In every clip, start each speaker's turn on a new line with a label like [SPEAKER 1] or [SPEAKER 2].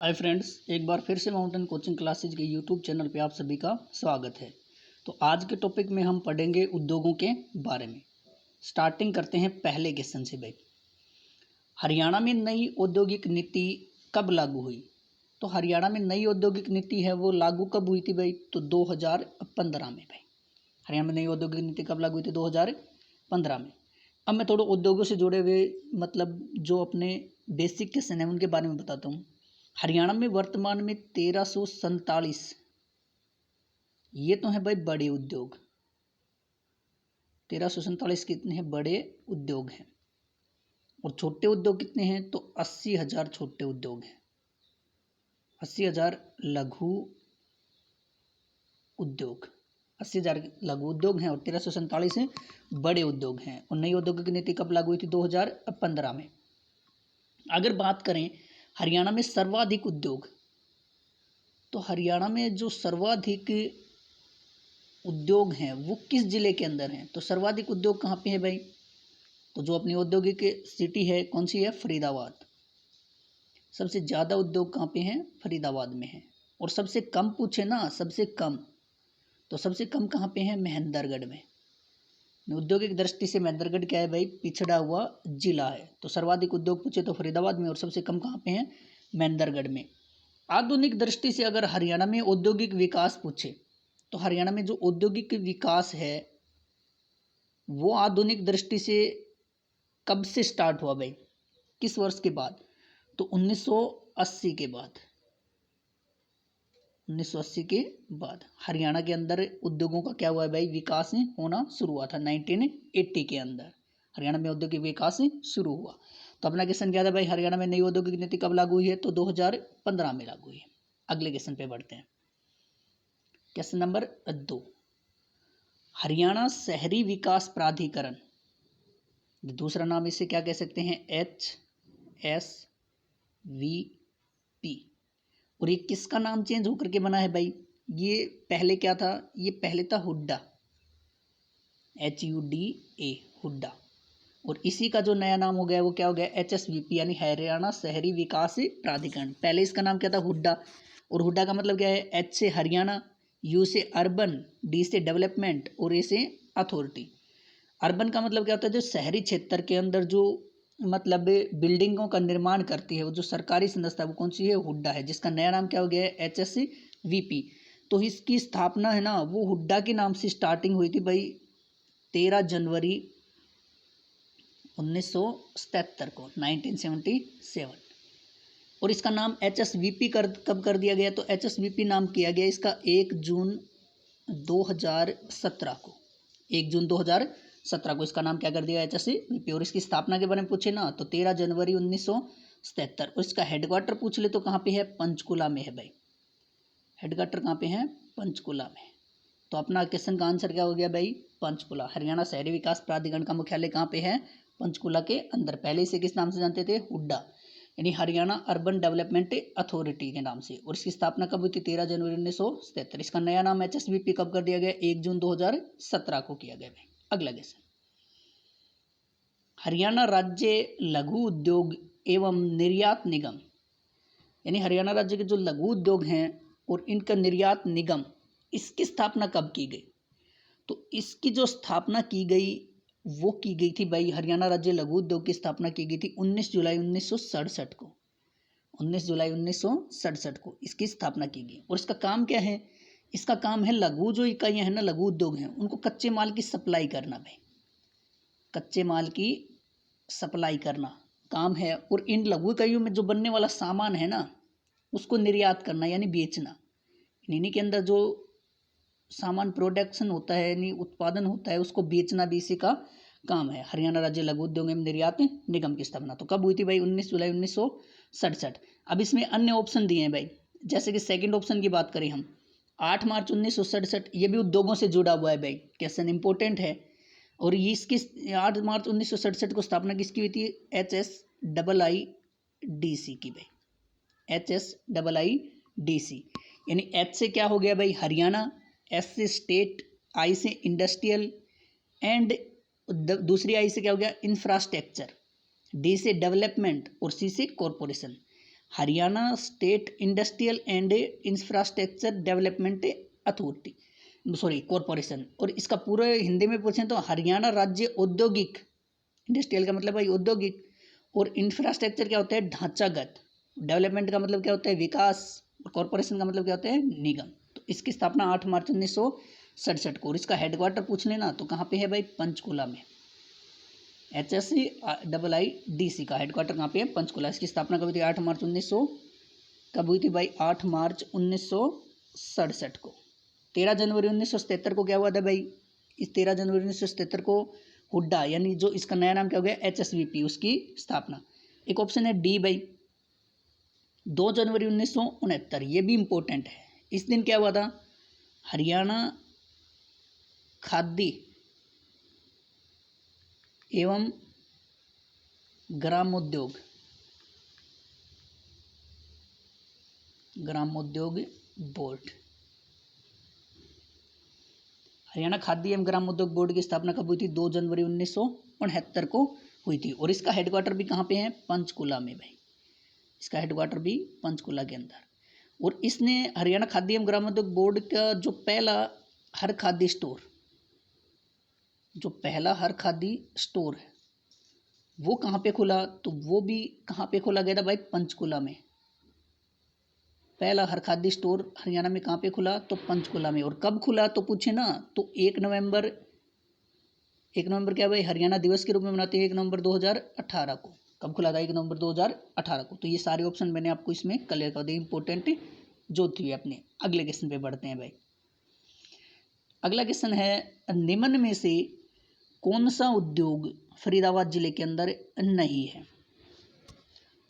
[SPEAKER 1] Hi friends, एक बार फिर से माउंटेन कोचिंग क्लासेज के यूट्यूब चैनल पे आप सभी का स्वागत है। तो आज के टॉपिक में हम पढ़ेंगे उद्योगों के बारे में। स्टार्टिंग करते हैं पहले क्वेश्चन से। भाई, हरियाणा में नई औद्योगिक नीति कब लागू हुई? तो हरियाणा में नई औद्योगिक नीति है वो लागू कब हुई थी भाई? तो 2015 में। भाई, हरियाणा में नई औद्योगिक नीति कब लागू हुई थी? 2015 में। अब मैं थोड़ा उद्योगों से जुड़े हुए जो अपने बेसिक क्वेश्चन है उनके बारे में बताता हूँ। हरियाणा में वर्तमान में 1347, ये तो है भाई बड़े उद्योग। 1347 कितने हैं? बड़े उद्योग हैं। और छोटे उद्योग कितने हैं? तो 80,000 छोटे उद्योग हैं। 80,000 लघु उद्योग, 80,000 लघु उद्योग हैं और 1347 हैं बड़े उद्योग हैं। और नई औद्योगिक नीति कब लागू हुई थी? 2015 में। अगर बात करें हरियाणा में सर्वाधिक उद्योग, तो हरियाणा में जो सर्वाधिक उद्योग हैं वो किस जिले के अंदर हैं? तो सर्वाधिक उद्योग कहाँ पे है भाई? तो जो अपनी औद्योगिक सिटी है कौन सी है? फरीदाबाद। सबसे ज़्यादा उद्योग कहाँ पे हैं? फरीदाबाद में है। और सबसे कम पूछे ना, सबसे कम, तो सबसे कम कहाँ पे है? महेंद्रगढ़ में। औद्योगिक दृष्टि से महेंद्रगढ़ क्या है भाई? पिछड़ा हुआ जिला है। तो सर्वाधिक उद्योग पूछे तो फरीदाबाद में और सबसे कम कहाँ पे हैं? महेंद्रगढ़ में। आधुनिक दृष्टि से अगर हरियाणा में औद्योगिक विकास पूछे तो हरियाणा में जो औद्योगिक विकास है वो आधुनिक दृष्टि से कब से स्टार्ट हुआ भाई? किस वर्ष के बाद? तो 1980 के बाद। 1980 के बाद हरियाणा के अंदर उद्योगों का क्या हुआ है भाई? विकास होना शुरू हुआ था। 1980 के अंदर हरियाणा में औद्योगिक विकास शुरू हुआ। तो अपना क्वेश्चन क्या था भाई? हरियाणा में नई औद्योगिक नीति कब लागू हुई है? तो 2015 में लागू हुई है। अगले क्वेश्चन पे बढ़ते हैं। क्वेश्चन नंबर 2, हरियाणा शहरी विकास प्राधिकरण, दूसरा नाम इसे क्या कह सकते हैं? HSVP। और ये किसका नाम चेंज होकर के बना है भाई? ये पहले क्या था? ये पहले था हुड्डा, HUDA, हुड्डा। और इसी का जो नया नाम हो गया वो क्या हो गया? HSVP यानी हरियाणा शहरी विकास प्राधिकरण। पहले इसका नाम क्या था? हुड्डा। और हुड्डा का मतलब क्या है? H से हरियाणा, U से अर्बन, D से डेवलपमेंट और A से अथॉरिटी। अर्बन का मतलब क्या होता है? जो शहरी क्षेत्र के अंदर जो बिल्डिंगों का निर्माण करती है वो जो सरकारी संस्था है वो कौन सी है? हुड्डा है, जिसका नया नाम क्या हो गया है? HSVP। तो इसकी स्थापना है ना वो हुड्डा के नाम से स्टार्टिंग हुई थी भाई 13 जनवरी 1977 को, 1977। और इसका नाम HSVP कब कर दिया गया? तो HSVP नाम किया गया इसका 1 जून 2017 को। 1 जून 2017 को इसका नाम क्या कर दिया? HSVP। और इसकी स्थापना के बारे में पूछे ना तो 13 जनवरी 1977। और इसका हेडक्वार्टर पूछ ले तो कहाँ पे है? पंचकुला में है भाई। हेडक्वार्टर कहाँ पे है? पंचकुला में। तो अपना क्वेश्चन का आंसर क्या हो गया भाई? पंचकुला। हरियाणा शहरी विकास प्राधिकरण का मुख्यालय कहाँ पे है? पंचकुला के अंदर। पहले इसे किस नाम से जानते थे? हुड्डा, यानी हरियाणा अर्बन डेवलपमेंट अथॉरिटी के नाम से। और इसकी स्थापना कब हुई थी? 13 जनवरी 1977। इसका नया नाम HSVP कब कर दिया गया? 1 जून 2017 को किया गया भाई। अगला क्वेश्चन, हरियाणा राज्य लघु उद्योग एवं निर्यात निगम, यानी हरियाणा राज्य के जो लघु उद्योग हैं और इनका निर्यात निगम, इसकी स्थापना कब की गई? तो इसकी जो स्थापना की गई वो की गई थी भाई, हरियाणा राज्य लघु उद्योग की स्थापना की गई थी 19 जुलाई 1967 को। 19 जुलाई 1967 को इसकी स्थापना की गई। और इसका काम क्या है? इसका काम है लघु जो इकाइयाँ हैं ना, लघु उद्योग हैं, उनको कच्चे माल की सप्लाई करना भाई। कच्चे माल की सप्लाई करना काम है। और इन लघु इकाइयों में जो बनने वाला सामान है ना उसको निर्यात करना यानी बेचना। इन्हीं के अंदर जो सामान प्रोडक्शन होता है यानी उत्पादन होता है उसको बेचना भी इसी का काम है। हरियाणा राज्य लघु उद्योग एवं निर्यात निगम की स्थापना तो कब हुई थी भाई? 19 जुलाई 1967। अब इसमें अन्य ऑप्शन दिए हैं भाई, जैसे कि सेकंड ऑप्शन की बात करें हम, 8 मार्च 1967, ये भी उद्योगों से जुड़ा हुआ है भाई, क्वेश्चन इंपॉर्टेंट है। और ये इसकी 8 मार्च 1967 को स्थापना किसकी हुई थी? HSIIDC की भाई, HSIIDC। यानी H से क्या हो गया भाई? हरियाणा, S से स्टेट, I से इंडस्ट्रियल एंड दूसरी I से क्या हो गया? इंफ्रास्ट्रक्चर, D से डेवलपमेंट और C से corporation. Haryana state industrial and infrastructure development authority, sorry corporation. और इसका पूरा हिंदी में पूछें तो हरियाणा राज्य औद्योगिक, इंडस्ट्रियल का मतलब भाई औद्योगिक, और इंफ्रास्ट्रक्चर क्या होता है ढांचागत, डेवलपमेंट का मतलब क्या होता है विकास, और कॉरपोरेशन का मतलब क्या होता है निगम। तो इसकी स्थापना 8 मार्च 1967 को, और इसका हेडक्वार्टर पूछ लेना तो कहाँ पे है भाई पंचकुला में। HSCIIDC का हेडक्वार्टर कहाँ पे है पंचकुला। इसकी स्थापना कब हुई थी 8 मार्च 1900, कब हुई थी भाई 8 मार्च 1967 को। 13 जनवरी 1977 को क्या हुआ था भाई, इस 13 जनवरी 1977 को हुड्डा यानी जो इसका नया नाम क्या हो गया HSVP, उसकी स्थापना। एक ऑप्शन है डी भाई 2 जनवरी 1969, ये भी इम्पोर्टेंट है। इस दिन क्या हुआ था, हरियाणा खाद्य एवं ग्रामोद्योग बोर्ड, हरियाणा खाद्य एवं ग्रामोद्योग बोर्ड की स्थापना कब हुई थी 2 जनवरी 1969 को हुई थी। और इसका हेडक्वार्टर भी कहाँ पे है पंचकुला में भाई, इसका हेडक्वार्टर भी पंचकुला के अंदर। और इसने हरियाणा खाद्य एवं ग्रामोद्योग बोर्ड का जो पहला हर खाद्य स्टोर, जो पहला हर खाद्य स्टोर है वो कहाँ पे खुला, तो वो भी कहाँ पे खोला गया था भाई पंचकुला में। पहला हर खाद्य स्टोर हरियाणा में कहाँ पे खुला, तो पंचकुला में। और कब खुला तो पूछे ना तो 1 नवंबर क्या भाई हरियाणा दिवस के रूप में मनाते हैं 1 नवंबर 2018 को। कब खुला था 1 नवंबर 2018 को। तो ये सारे ऑप्शन मैंने आपको इसमें क्लियर कर दिए, इंपॉर्टेंट जो थी अपने। अगले क्वेश्चन पे बढ़ते हैं भाई। अगला क्वेश्चन है निम्न में से कौन सा उद्योग फरीदाबाद जिले के अंदर नहीं है।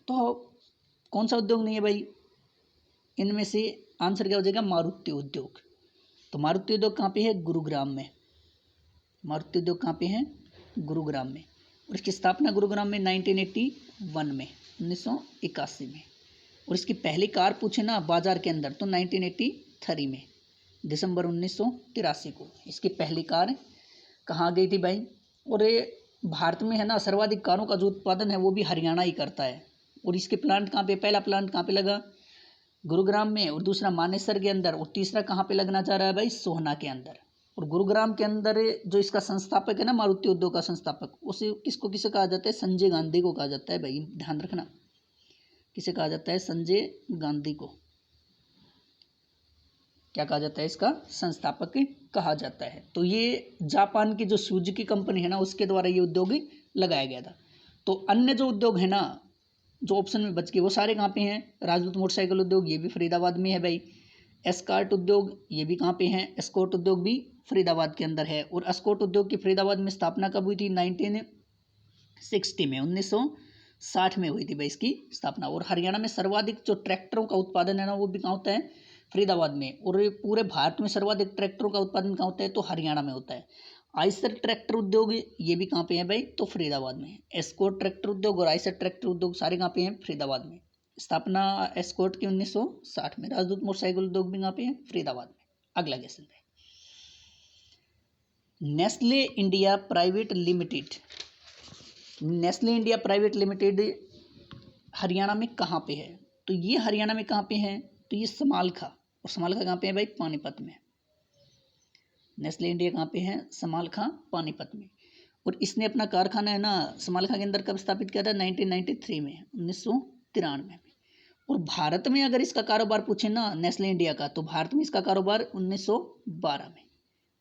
[SPEAKER 1] तो कौन सा उद्योग नहीं है भाई, इनमें से आंसर क्या हो जाएगा मारुति उद्योग। तो मारुति उद्योग कहाँ पे है गुरुग्राम में, मारुति उद्योग कहाँ पे है गुरुग्राम में। और इसकी स्थापना गुरुग्राम में 1981 में 1981 में। और इसकी पहली कार पूछे ना बाजार के अंदर तो 1983 में दिसंबर 1983 को इसकी पहली कार कहाँ गई थी भाई। और ये भारत में है ना सर्वाधिक कारों का जो उत्पादन है वो भी हरियाणा ही करता है। और इसके प्लांट कहाँ पे, पहला प्लांट कहाँ पे लगा गुरुग्राम में, और दूसरा मानेसर के अंदर, और तीसरा कहाँ पे लगना चाह रहा है भाई सोहना के अंदर। और गुरुग्राम के अंदर जो इसका संस्थापक है ना मारुति उद्योग का संस्थापक, उसे किसे कहा जाता है संजय गांधी को कहा जाता है भाई, ध्यान रखना किसे कहा जाता है संजय गांधी को क्या कहा जाता है इसका संस्थापक कहा जाता है। तो ये जापान की जो सुजुकी कंपनी है ना उसके द्वारा ये उद्योग लगाया गया था। तो अन्य जो उद्योग है ना जो ऑप्शन में बच गए वो सारे कहाँ पे हैं, राजपूत मोटरसाइकिल उद्योग ये भी फरीदाबाद में है भाई, एस्कॉर्ट उद्योग ये भी कहाँ पे हैं, एस्कॉर्ट उद्योग भी फरीदाबाद के अंदर है। और एस्कॉर्ट उद्योग की फरीदाबाद में स्थापना कब हुई थी 1960 में 1960 में हुई थी भाई इसकी स्थापना। और हरियाणा में सर्वाधिक जो ट्रैक्टरों का उत्पादन है ना वो भी कहाँ होता है फरीदाबाद में। और पूरे भारत में सर्वाधिक ट्रैक्टरों का उत्पादन कहाँ होता है तो हरियाणा में होता है। आइसर ट्रैक्टर उद्योग ये भी कहाँ पे है भाई तो फरीदाबाद में। एस्कॉर्ट ट्रैक्टर उद्योग और आइसर ट्रैक्टर उद्योग सारे कहाँ पे हैं फरीदाबाद में। स्थापना एस्कॉर्ट की 1960 में। राजदूत मोटरसाइकिल उद्योग भी कहाँ पे है फरीदाबाद में। अगला क्वेश्चन है Nestle India private limited, Nestle India private limited Haryana में कहाँ पे है, तो ये हरियाणा में कहाँ पे है तो ये समालखा। और समालखा कहाँ पे है भाई पानीपत में। नेस्ले इंडिया कहाँ पे है समालखा पानीपत में। और इसने अपना कारखाना है ना समालखा के अंदर कब स्थापित किया था 1993 में 1993 में। और भारत में अगर इसका कारोबार पूछे ना नेस्ले इंडिया का तो भारत में इसका कारोबार 1912 में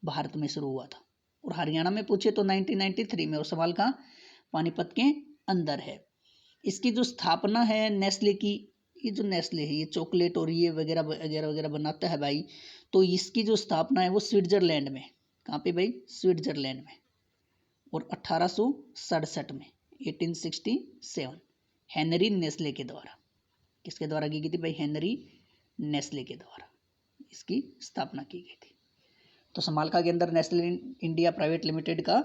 [SPEAKER 1] भारत में शुरू हुआ था। और हरियाणा में पूछे तो 1993 में। और समालखा पानीपत के अंदर है। इसकी जो स्थापना है नेस्ले की, ये जो नेस्ले है ये चॉकलेट और ये वगैरह वगैरह वगैरह बनाता है भाई, तो इसकी जो स्थापना है वो स्विट्जरलैंड में। कहाँ पे भाई स्विट्जरलैंड में। और 1867 में 1867 हेनरी नेस्ले के द्वारा, किसके द्वारा की गई थी भाई हेनरी नेस्ले के द्वारा इसकी स्थापना की गई थी। तो समालखा के अंदर नेस्ले इंडिया प्राइवेट लिमिटेड का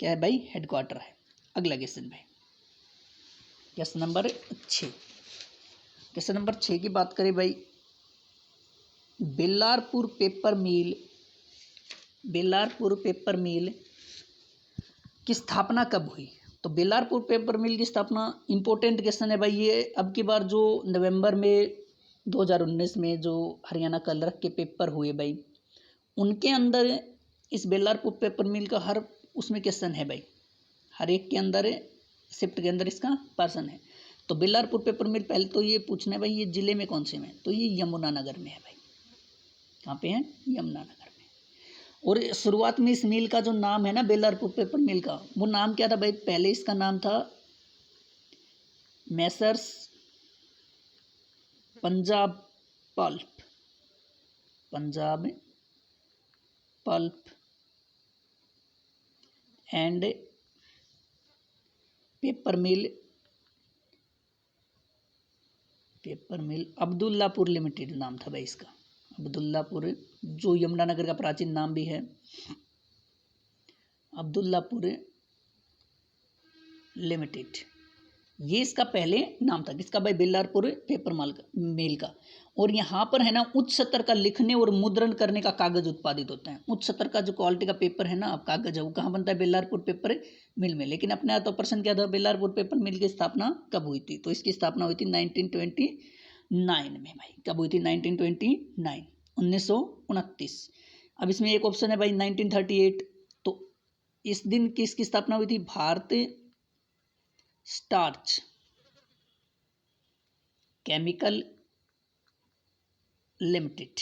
[SPEAKER 1] क्या है भाई हेडक्वार्टर है। अगला क्वेश्चन भाई क्वेश्चन नंबर 6। क्वेश्चन नंबर 6 की बात करें भाई बेल्लारपुर पेपर मिल की स्थापना कब हुई। तो बेलारपुर पेपर मिल की स्थापना, इंपॉर्टेंट क्वेश्चन है भाई ये। अब की बार जो नवंबर में 2019 में जो हरियाणा क्लर्क के पेपर हुए भाई, उनके अंदर इस बेलारपुर पेपर मिल का हर उसमें क्वेश्चन है भाई, हर एक के अंदर शिफ्ट के अंदर इसका पर्सन है। तो बेलारपुर पेपर मिल पहले तो ये पूछना है भाई ये जिले में कौन से में, तो ये यमुनानगर में है भाई। कहाँ पे है? यमुनानगर में। और शुरुआत में इस मिल का जो नाम है ना बेलारपुर पेपर मिल का, वो नाम क्या था भाई? पहले इसका नाम था Messrs Punjab pulp, Punjab pulp and paper mill, paper mill Abdullapur limited नाम था भाई इसका, अब्दुल्लापुर, जो यमुनानगर का प्राचीन नाम भी है, अब्दुल्लापुर लिमिटेड। ये इसका पहले नाम था, किसका भाई? बेलारपुर पेपर मिल का। और यहाँ पर है ना उच्च स्तर का लिखने और मुद्रण करने का कागज उत्पादित होता है। उच्च स्तर का जो क्वालिटी का पेपर है ना, अब कागज है, वो कहाँ बनता है? बेलारपुर पेपर मिल में। लेकिन अपने तो प्रश्न क्या था? बेलारपुर पेपर मिल की स्थापना कब हुई थी? तो इसकी स्थापना हुई थी 1929 में भाई। कब हुई थी? 1929, 1929। अब इसमें एक ऑप्शन है भाई 1938। तो इस दिन किसकी स्थापना हुई थी? Bharat starch chemical limited.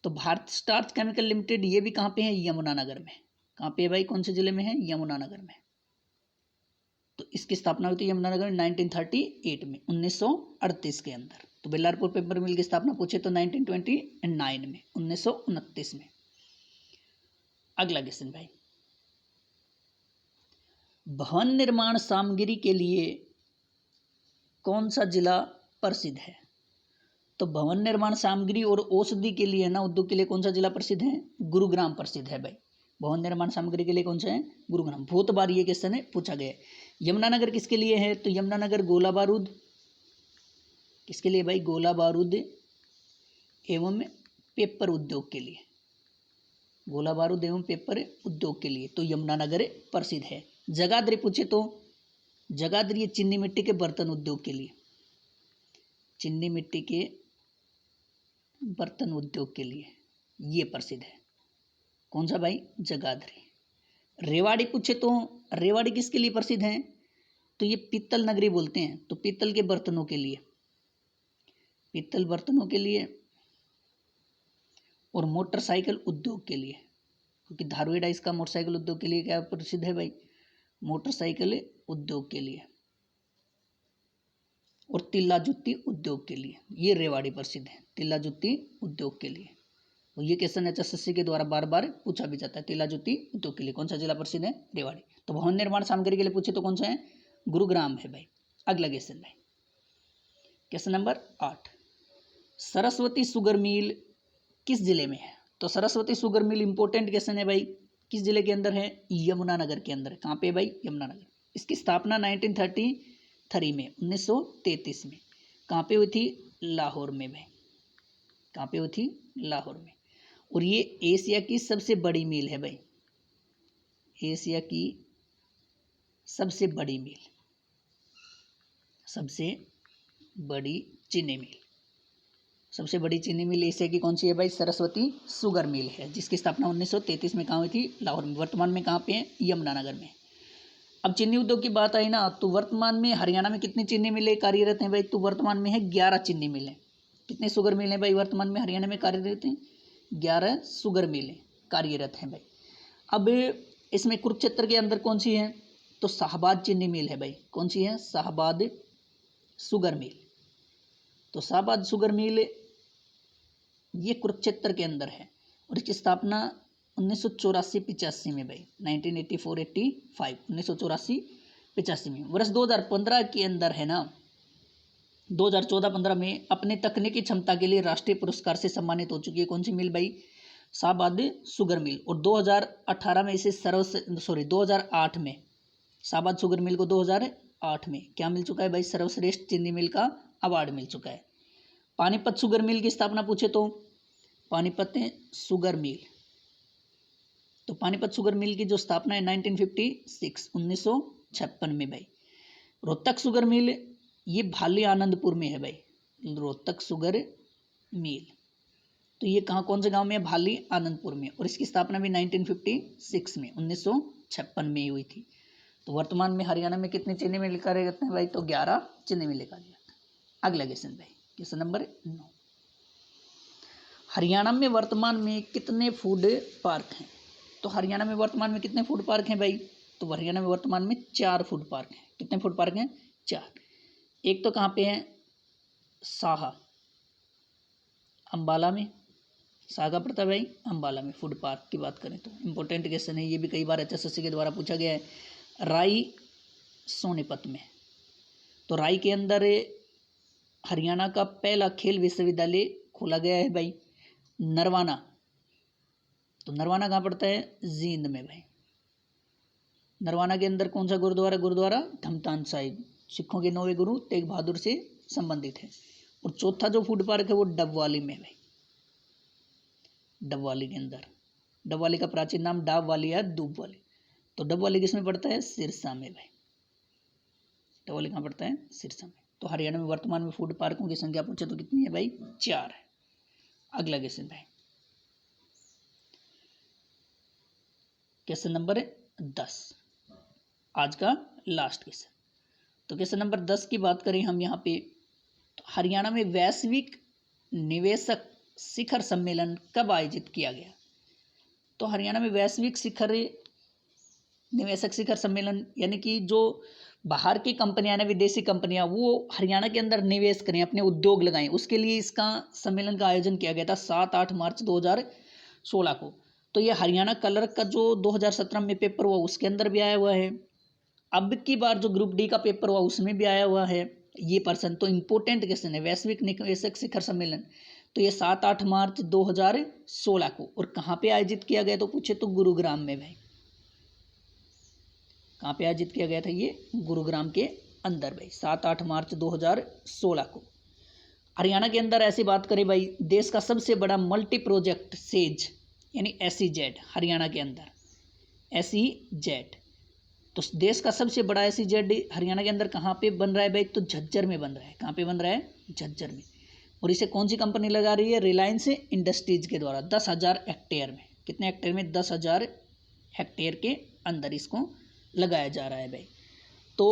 [SPEAKER 1] तो भारत स्टार्च केमिकल लिमिटेड ये भी कहाँ पे है? यमुनानगर में। कहाँ पे है भाई? कौन से जिले में है? यमुनानगर में। तो इसकी स्थापना हुई थी यमुनानगर में 1938 में, 1938 के अंदर। तो बेलारपुर पेपर मिल की स्थापना पूछे तो 1929 में, 1929 में। अगला क्वेश्चन भाई, भवन निर्माण सामग्री के लिए कौन सा जिला प्रसिद्ध है? तो भवन निर्माण सामग्री और औषधि के लिए ना, उद्योग के लिए कौन सा जिला प्रसिद्ध है? गुरुग्राम प्रसिद्ध है भाई। भवन निर्माण सामग्री के लिए कौन सा है? गुरुग्राम। बहुत बार ये क्वेश्चन है पूछा गया है। यमुनानगर किसके लिए है? तो यमुनानगर गोला बारूद, किसके लिए भाई? गोला बारूद एवं पेपर उद्योग के लिए, गोला बारूद एवं पेपर उद्योग के लिए तो यमुनानगर प्रसिद्ध है। जगाधरी पूछे तो जगाधरी चीनी मिट्टी के बर्तन उद्योग के लिए, चीनी मिट्टी के बर्तन उद्योग के लिए ये प्रसिद्ध है। कौन सा भाई? जगाधरी। रेवाड़ी पूछे तो रेवाड़ी किसके लिए प्रसिद्ध है? तो ये पीतल नगरी बोलते हैं, तो पीतल के बर्तनों के लिए, पीतल बर्तनों के लिए और मोटरसाइकिल उद्योग के लिए, क्योंकि धारवेड़ा इसका मोटरसाइकिल उद्योग के लिए क्या प्रसिद्ध है भाई? मोटरसाइकिल उद्योग के लिए और तिल्ला जुत्ती उद्योग के लिए ये रेवाड़ी प्रसिद्ध है, तिल्ला जुत्ती उद्योग के लिए। और ये क्वेश्चन HSSC के द्वारा बार बार पूछा भी जाता है। तिल्ला जुत्ती उद्योग के लिए कौन सा जिला प्रसिद्ध है? रेवाड़ी। तो भवन निर्माण सामग्री के लिए पूछे तो कौन सा है? गुरुग्राम है भाई। अगला क्वेश्चन भाई, question number 8, Saraswati sugar mill किस जिले में है? तो Saraswati sugar mill important question है भाई, किस जिले के अंदर है? यमुनानगर के अंदर। कहाँ पे भाई? यमुनानगर। इसकी स्थापना 1933 में, 1933 में। कहाँ पे हुई थी? लाहौर में भाई। कहाँ पे हुई थी? लाहौर में। और ये एशिया की सबसे बड़ी मिल है भाई, एशिया की सबसे बड़ी मिल, सबसे बड़ी चीनी मिल, सबसे बड़ी चीनी मिल एशिया की कौन सी है भाई? सरस्वती शुगर मिल है, जिसकी स्थापना 1933 में कहाँ हुई थी? लाहौर में। वर्तमान में कहाँ पे है? यमुनानगर में। अब चीनी उद्योग की बात आई ना, तो वर्तमान में हरियाणा में कितनी चीनी मिलें कार्यरत हैं भाई? तो वर्तमान में है 11 चीनी मिलें। कितने शुगर मिल हैं भाई वर्तमान में हरियाणा में कार्यरत हैं? 11 शुगर मिलें कार्यरत हैं भाई। अब इसमें कुरुक्षेत्र के अंदर कौन सी है? तो शाहबाद चीनी मिल है भाई। कौन सी है? Shahabad sugar mill. तो शाहबाद शुगर मिल ये कुरुक्षेत्र के अंदर है और इसकी स्थापना 1984-85 में भाई, 1984-85, 1984-85 में। वर्ष 2015 के अंदर है ना, 2014-15 में अपने तकनीकी क्षमता के लिए राष्ट्रीय पुरस्कार से सम्मानित हो चुकी है। कौन सी मिल भाई? Shahabad sugar mill. और 2018 में इसे 2008 में शाहबाद शुगर मिल को 2008 में क्या मिल चुका है भाई? सर्वश्रेष्ठ चीनी मिल का अवार्ड मिल चुका है। पानीपत शुगर मिल की स्थापना पूछे तो पानीपत शुगर मिल, तो पानीपत शुगर मिल की जो स्थापना है 1956, 1956 में भाई। रोहतक शुगर मिल ये भाली आनंदपुर में है भाई, रोहतक शुगर मिल। तो ये कहाँ कौन से गांव में है? भाली आनंदपुर में। और इसकी स्थापना भी 1956 में 1956 में ही हुई थी। तो वर्तमान में हरियाणा में कितने चीनी मिल कार्य करते हैं भाई? तो 11 चीनी मिल कार्य करते हैं। अगला क्वेश्चन भाई, क्वेश्चन नंबर 9, हरियाणा में वर्तमान में कितने फूड पार्क हैं? तो हरियाणा में वर्तमान में कितने फूड पार्क हैं भाई? तो हरियाणा में वर्तमान में 4 फूड पार्क हैं। कितने फूड पार्क हैं? 4। एक तो कहाँ पे है? साहा, अम्बाला में। सागा पड़ता है भाई अम्बाला में। फूड पार्क की बात करें तो इंपॉर्टेंट क्वेश्चन है, ये भी कई बार HSSC के द्वारा पूछा गया है। राई सोनीपत में। तो राई के अंदर हरियाणा का पहला खेल विश्वविद्यालय खोला गया है भाई, नरवाना। तो नरवाना कहाँ पड़ता है? जींद में भाई। नरवाना के अंदर कौन सा गुरुद्वारा? गुरुद्वारा धमतान साहिब, सिखों के 9वें गुरु तेग बहादुर से संबंधित है। और चौथा जो फूड पार्क है वो डबवाली में भाई, डबवाली के अंदर। डबवाली का प्राचीन नाम डाबवाली या दूबवाली। तो डबवाली किसमें पड़ता है? सिरसा में भाई। डबवाली कहाँ पड़ता है? सिरसा में। तो हरियाणा में वर्तमान में फूड पार्कों की संख्या पूछे तो कितनी है भाई? 4 है। अगला क्वेश्चन भाई, क्वेश्चन नंबर 10, आज का लास्ट क्वेश्चन। तो क्वेश्चन नंबर 10 की बात करें हम यहाँ पे, तो हरियाणा में वैश्विक निवेशक शिखर सम्मेलन कब आयोजित किया गया? तो हरियाणा में वैश्विक निवेशक शिखर सम्मेलन यानी कि जो बाहर की कंपनियां ना, विदेशी कंपनियां, वो हरियाणा के अंदर निवेश करें, अपने उद्योग लगाएं, उसके लिए इसका सम्मेलन का आयोजन किया गया था 7-8 मार्च 2016 को। तो ये हरियाणा क्लर्क का जो 2017 में पेपर हुआ उसके अंदर भी आया हुआ है। अब की बार जो ग्रुप डी का पेपर हुआ उसमें भी आया हुआ है ये पर्सन। तो इम्पोर्टेंट क्वेश्चन है, वैश्विक निवेशक शिखर सम्मेलन। तो ये 7-8 मार्च 2016 को। और कहाँ पे आयोजित किया गया तो पूछे तो गुरुग्राम में भाई। कहाँ पे आयोजित किया गया था? ये गुरुग्राम के अंदर भाई, 7-8 मार्च 2016 को। हरियाणा के अंदर ऐसी बात करें भाई, देश का सबसे बड़ा मल्टी प्रोजेक्ट सेज यानी SEZ हरियाणा के अंदर, SEZ। तो देश का सबसे बड़ा SEZ हरियाणा के अंदर कहाँ पे बन रहा है भाई? तो झज्जर में बन रहा है। कहाँ पे बन रहा है? झज्जर में। और इसे कौन सी कंपनी लगा रही है? रिलायंस इंडस्ट्रीज के द्वारा 10,000 हेक्टेयर में। कितने हेक्टेयर में? 10,000 हेक्टेयर के अंदर इसको लगाया जा रहा है भाई। तो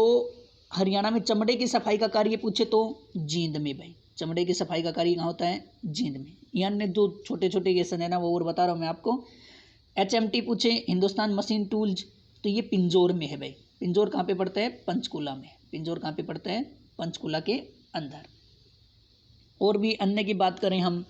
[SPEAKER 1] हरियाणा में चमड़े की सफाई का कार्य पूछे तो जींद में भाई। चमड़े की सफाई का कार्य कहाँ होता है? जींद में। यानी जो छोटे छोटे क्वेश्चन है ना वो और बता रहा हूँ मैं आपको। HMT पूछे, हिंदुस्तान मशीन टूल्स, तो ये पिंजौर में है भाई। पिंजौर कहाँ पे पड़ता है? पंचकुला में। पिंजौर कहाँ पे पड़ता है? पंचकुला के अंदर। और भी अन्य की बात करें हम,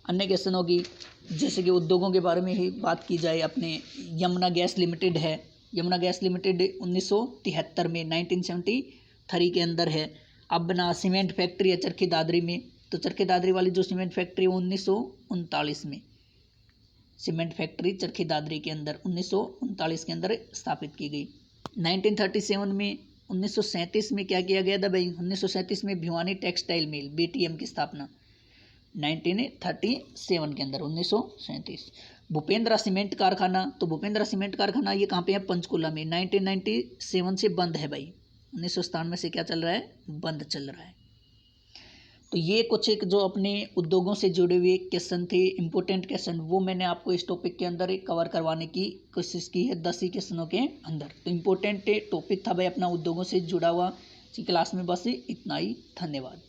[SPEAKER 1] अन्य क्वेश्चनों की, जैसे कि उद्योगों के बारे में ही बात की जाए, अपने यमुना गैस लिमिटेड है। यमुना गैस लिमिटेड 1973 में 1973 के अंदर है। अब बना सीमेंट फैक्ट्री है चरखी दादरी में। तो चरखी दादरी वाली जो सीमेंट फैक्ट्री 1939 में, सीमेंट फैक्ट्री चरखी दादरी के अंदर 1939 के अंदर स्थापित की गई। 1937 में 1937 में क्या किया गया था भाई? 1937 में भिवानी टेक्सटाइल मिल BTM की स्थापना 1937 के अंदर, 1937। भूपेंद्रा सीमेंट कारखाना, तो भूपेंद्रा सीमेंट कारखाना ये कहाँ पे है? पंचकुला में। 1997 से बंद है भाई। 1997 से क्या चल रहा है? बंद चल रहा है। तो ये कुछ एक जो अपने उद्योगों से जुड़े हुए क्वेश्चन थे, इंपॉर्टेंट क्वेश्चन, वो मैंने आपको इस टॉपिक के अंदर कवर करवाने की कोशिश की है 10 ही क्वेश्चनों के अंदर। तो इम्पोर्टेंट टॉपिक था भाई अपना उद्योगों से जुड़ा हुआ। इसी क्लास में बस इतना ही। धन्यवाद।